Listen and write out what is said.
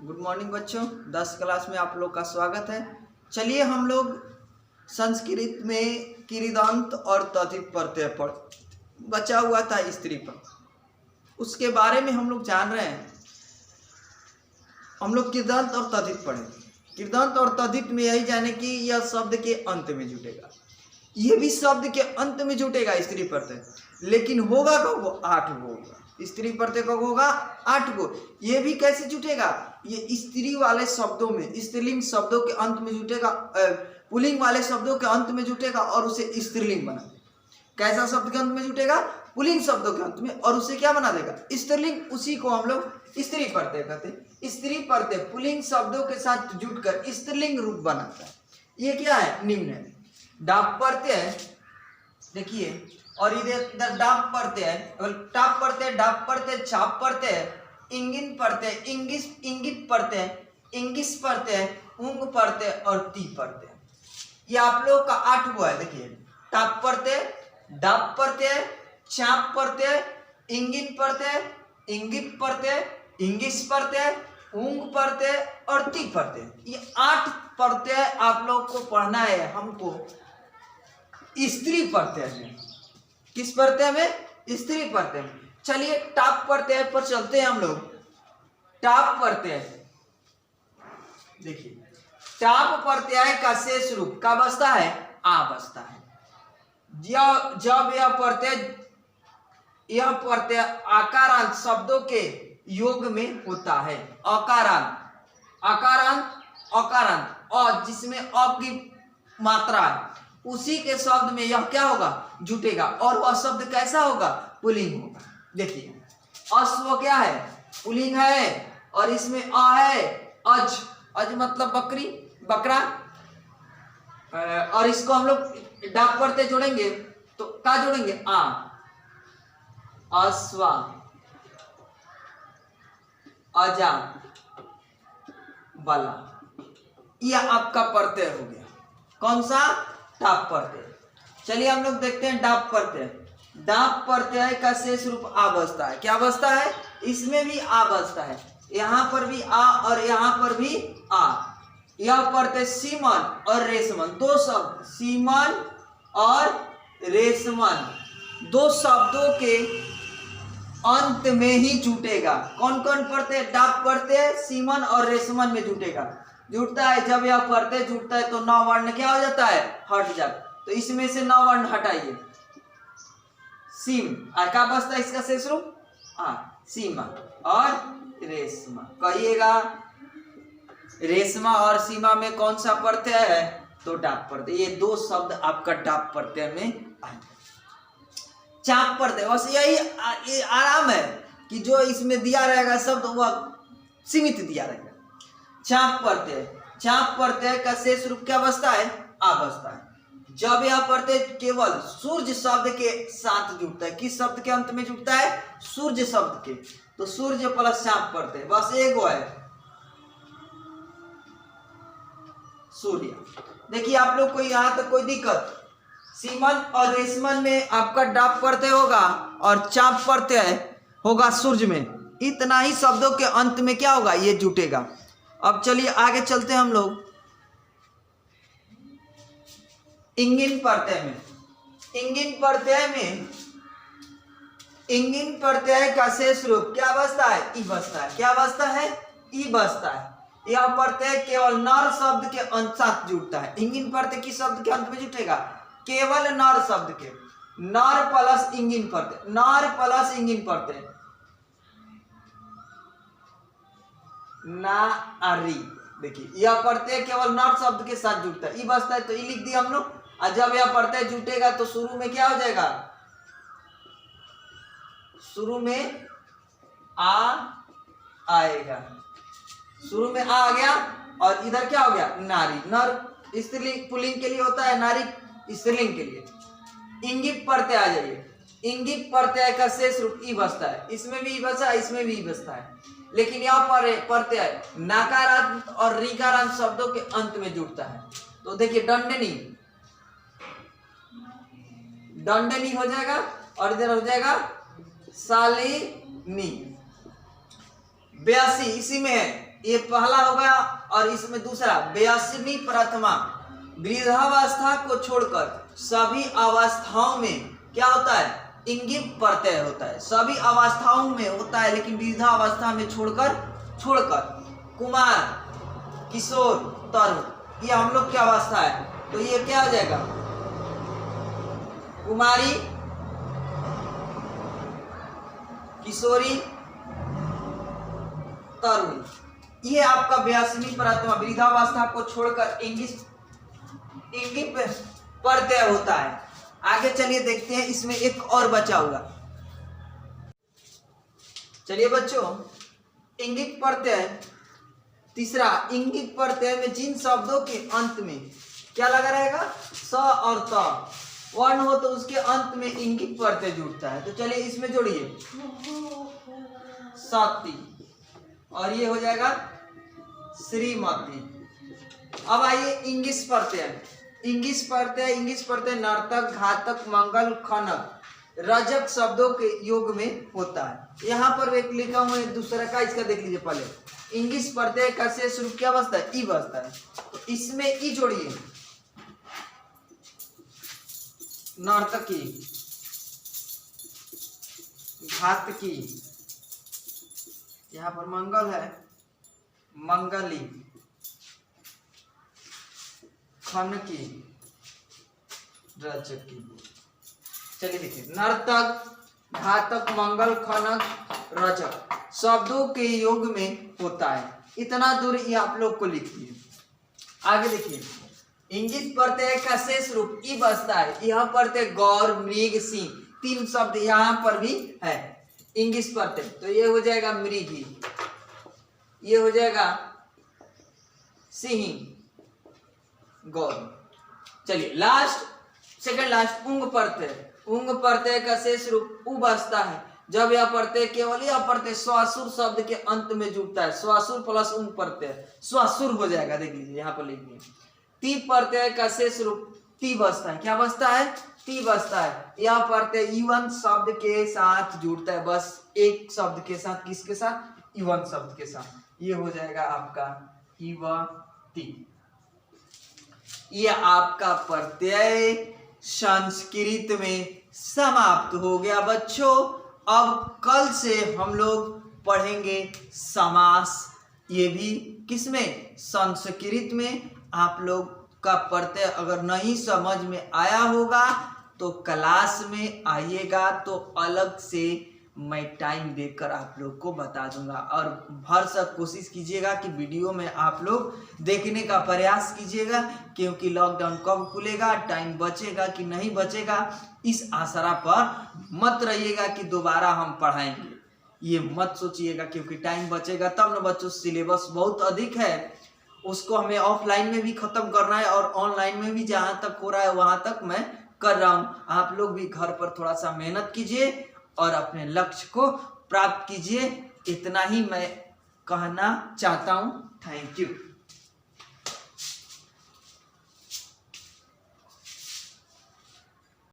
Good morning बच्चों, 10 class में आप लोग का स्वागत है। चलिए हम लोग संस्कृत में किरीदांत और तद्धित प्रत्यय पर बचा हुआ था स्त्री पर, उसके बारे में हम लोग जान रहे हैं। हम लोग किरीदांत और तद्धित पढ़ेंगे। किरीदांत और तद्धित में यही जाने कि यह शब्द के अंत में जुटेगा, यह भी शब्द के अंत में जुटेगा स्त्री प्रत्यय, लेकिन होगा कब? वो 8 गो होगा। स्त्री प्रत्यय कब होगा? 8 गो। ये भी कैसे जुटेगा? ये स्त्री वाले शब्दों में, स्त्रीलिंग शब्दों के अंत में जुटेगा, पुल्लिंग वाले शब्दों के अंत में जुटेगा और उसे स्त्रीलिंग बना देगा। कैसा शब्द के अंत में जुटेगा? पुल्लिंग शब्दों के अंत में, और उसे क्या बना देगा? स्त्रीलिंग। उसी को हम लोग स्त्री प्रत्यय कहते हैं। स्त्री प्रत्यय पुल्लिंग शब्दों के साथ जुटकर स्त्रीलिंग रूप बनाता है। ये क्या है? निम्न है। डाप प्रत्यय देखिए, और इधर डाप प्रत्यय, टाप प्रत्यय, डाप प्रत्यय, छाप प्रत्यय, इंगिन प्रत्यय, इंगित प्रत्यय, इंगिस प्रत्यय, उंग प्रत्यय और ती प्रत्यय। ये आप लोग का 8 गो है। देखिए, टाप प्रत्यय, डाप प्रत्यय, छाप प्रत्यय, इंगिन प्रत्यय, इंगित प्रत्यय, इंगिस प्रत्यय, उंग प्रत्यय और ती प्रत्यय। ये 8 प्रत्यय आप लोग को पढ़ना है हमको स्त्री प्रत्यय में। किस प्रत्यय में? स्त्री प्रत्यय में। चलिए टाप प्रत्यय पर चलते हैं हम लोग। टाप प्रत्यय देखिए, टाप प्रत्यय का शेष रूप का बसता है? आ बसता है। जब यह प्रत्यय आकारांत शब्दों के योग में होता है। आकारांत और जिसमें अ की मात्रा है, उसी के शब्द में यह क्या होगा? जुटेगा। और वह शब्द कैसा होगा? पुल्लिंग होगा। देखिए, अश्व क्या है? पुल्लिंग है, और इसमें अ है, अज मतलब बकरी, बकरा। और इसको हम लोग डाक प्रत्यय जोड़ेंगे तो क्या जोड़ेंगे? आ, अश्वा, अजा, बला। यह आपका प्रत्यय हो गया। कौन सा? टाप प्रत्यय। चलिए हम लोग देखते हैं डाप प्रत्यय। डाप प्रत्यय का शेष रूप आ बसता है। क्या बसता है? इसमें भी आ बसता है, यहां पर भी आ और यहां पर भी आ। यह प्रत्यय सीमन और रेशमन, दो शब्द सीमन और रेशमन, दो शब्दों के अंत में ही जुटेगा। कौन कौन प्रत्यय? डाप प्रत्यय सीमन और रेशमन में जुटता है। जब यह प्रत्यय जुटता है तो 9 वर्ण क्या हो जाता है? हट जाता। तो इसमें से 9 वर्ण हटाइए। सीम क्या बसता है इसका शेष रूप? सीमा और रेशमा। कहिएगा, रेशमा और सीमा में कौन सा प्रत्यय है? तो डाप प्रत्यय। ये 2 शब्द आपका डाप प्रत्यय में आ जाए। चाप प्रत्यय, बस यही आराम है कि जो इसमें दिया रहेगा शब्द वह सीमित दिया रहेगा। चाप प्रत्यय का शेष रूप क्या बसता है? आ बसता है। जब यह प्रत्यय केवल सूर्य शब्द के साथ जुटता है। किस शब्द के अंत में जुटता है? सूर्य शब्द के। तो सूर्य प्लस चाप प्रत्यय, बस एक है सूर्य। देखिए आप लोग को यहां तक कोई दिक्कत? सीमन और रेशमन में आपका डाप प्रत्यय होगा और चाप प्रत्यय होगा सूर्य में। इतना ही शब्दों के अंत में क्या होगा? ये जुटेगा। अब चलिए आगे चलते हैं हम लोग इंगिन प्रत्यय में। इंगिन प्रत्यय का शेष रूप क्या बसता है? ई बसता है। क्या बसता है? ई बसता है। यह प्रत्यय केवल नर शब्द के अंत साथ जुटता है। इंगिन प्रत्यय किस शब्द के अंत में जुटेगा? केवल नर शब्द के। नर प्लस इंगिन प्रत्यय, नर प्लस इंगिन प्रत्यय, नारी। देखिए, यह प्रत्यय केवल नर शब्द के साथ जुटता है। ई बसता है तो ई लिख दिया हम लोग। और जब यह प्रत्यय जुटेगा तो शुरू में क्या हो जाएगा? शुरू में आ आएगा। शुरू में आ गया और इधर क्या हो गया? नारी। नर स्त्रीलिंग पुल्लिंग के लिए होता है, नारी स्त्रीलिंग के लिए। इंगित प्रत्यय आ जाइए। इंगित प्रत्यय का शेष रूप ई बसता है। इसमें भी ई बसा, इसमें भी ई बसता है, लेकिन यहाँ पर प्रत्यय नकारांत और ऋकारांत शब्दों के अंत में जुटता है। तो देखिए, दंडनी हो जाएगा और इधर हो जाएगा शालिनी। 82 इसी में है। ये पहला होगा। और इसमें दूसरा 82वीं प्रथमा, वृद्धावस्था को छोड़कर सभी अवस्थाओं में क्या होता है, इंगित प्रत्यय होता है। सभी अवस्थाओं में होता है, लेकिन वृद्धावस्था में छोड़कर कुमार, किशोर, तरुण, ये हम लोग की अवस्था है। तो ये क्या हो जाएगा, कुमारी, किशोरी, तरुणी। ये आपका 82वीं प्रथमा वृद्धावस्था को छोड़कर इंगित प्रत्यय होता है। आगे चलिए देखते हैं, इसमें एक और बचा हुआ। चलिए बच्चों, इंगित प्रत्यय तीसरा, इंगित प्रत्यय में जिन शब्दों के अंत में क्या लगा रहेगा, स और त वर्ण हो तो उसके अंत में इंगित प्रत्यय जुड़ता है। तो चलिए इसमें जोड़िए, सती, और ये हो जाएगा श्रीमती। अब आइए इंगित प्रत्यय। इंगित प्रत्यय नर्तक, घातक, मंगल, खनक, रजक शब्दों के योग में होता है। यहाँ पर एक लिखा हुआ है दूसरा का, इसका देख लीजिए पहले। इंगित प्रत्यय का शेष रूप क्या बचता है, ई बचता है। तो इसमें ई जोड़िए, नर्तकी, घातकी, यहाँ पर मंगल है, मंगली, खनकी, रजकी। चलिए देखिए, नर्तक, घातक, मंगल, खनक, रजक शब्दों के योग में होता है। इतना दूर ये आप लोग को लिखिए। आगे देखिए, इंगित प्रत्यय का शेष रूप ई बचता है। यह प्रत्यय गौर, मृग, सिंह, तीन शब्द यहाँ पर भी है इंगित प्रत्यय। तो ये हो जाएगा मृगी, ये हो जाएगा सिंह, गौर। चलिए लास्ट, सेकंड लास्ट, उंग प्रत्यय। उंग प्रत्यय का शेष रूप उ बचता है जब यह प्रत्यय केवल यह प्रत्यय स्वासुर शब्द के अंत में जुड़ता है। स्वासुर प्लस उंग प्रत्यय स्वासुर हो जाएगा। देख लीजिए यहाँ पर लिखिए, ती प्रत्यय का शेष रूप ती बचता है। क्या बचता है, ती बचता है। यह प्रत्यय इवन शब्द के साथ जुड़ता है, बस एक शब्द के साथ। किसके साथ, इवन शब्द के साथ। ये हो जाएगा आपका इवती। ये आपका प्रत्यय संस्कृत में समाप्त हो गया बच्चों। अब कल से हम लोग पढ़ेंगे समास, ये भी किसमें, संस्कृत में। आप लोग का प्रत्यय अगर नहीं समझ में आया होगा तो क्लास में आइएगा, तो अलग से मैं टाइम देकर आप लोग को बता दूंगा। और भरसक कोशिश कीजिएगा कि वीडियो में आप लोग देखने का प्रयास कीजिएगा, क्योंकि लॉकडाउन कब खुलेगा, टाइम बचेगा कि नहीं बचेगा, इस आशा पर मत रहिएगा कि दोबारा हम पढ़ाएंगे। ये मत सोचिएगा, क्योंकि टाइम बचेगा तब ना बच्चों। सिलेबस बहुत अधिक है, उसको हमें ऑफलाइन में भी खत्म करना है और ऑनलाइन में भी जहाँ तक हो रहा है वहाँ तक मैं कर रहा हूँ। आप लोग भी घर पर थोड़ा सा मेहनत कीजिए और अपने लक्ष्य को प्राप्त कीजिए। इतना ही मैं कहना चाहता हूँ। Thank you.